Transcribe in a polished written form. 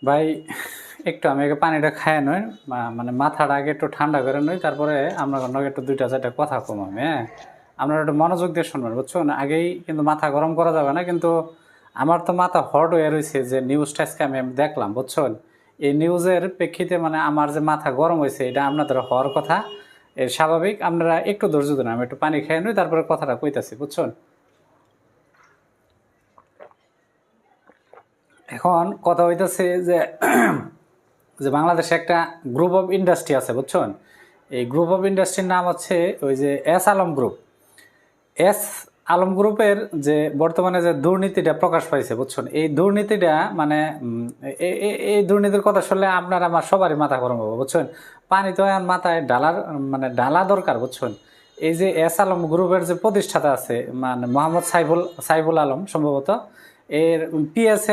ভাই একটু আমি আগে পানিটা খায় নই, মানে মাথাটা আগে একটু ঠান্ডা করে নই, তারপরে আমরা একটু দুইটা চারটা কথা কম আমি, হ্যাঁ। আপনারা একটু মনোযোগ দিয়ে শুনবেন, বুঝছেন? আগেই কিন্তু মাথা গরম করা যাবে না কিন্তু। আমার তো মাথা হট হয়ে রয়েছে যে নিউজটা আজকে আমি দেখলাম, বুঝছেন? এই নিউজের প্রেক্ষিতে মানে আমার যে মাথা গরম হয়েছে, এটা আপনাদের হওয়ার কথা। এর স্বাভাবিক, আপনারা একটু ধৈর্য ধরুন, আমি একটু পানি খেয়ে নই, তারপরে কথাটা কইতাছি, বুঝছেন? এখন কথা হইতেছে যে যে বাংলাদেশে একটা গ্রুপ অফ ইন্ডাস্ট্রি আছে, বুঝছেন? এই গ্রুপ অফ ইন্ডাস্ট্রির নাম হচ্ছে ওই যে S Alam group. S Alam গ্রুপের যে বর্তমানে যে দুর্নীতিটা প্রকাশ পাইছে, বুঝছেন? এই দুর্নীতিটা মানে এই দুর্নীতির কথা শুনলে আপনার আমার সবারই মাথা গরম হবে, বুঝছেন? পানি তো এখন মাথায় ডালার মানে ডালা দরকার, বুঝছেন? এই যে এস আলম গ্রুপের যে প্রতিষ্ঠাতা আছে মানে মোহাম্মদ সাইফুল সাইফুল আলম সম্ভবত, এর পিএস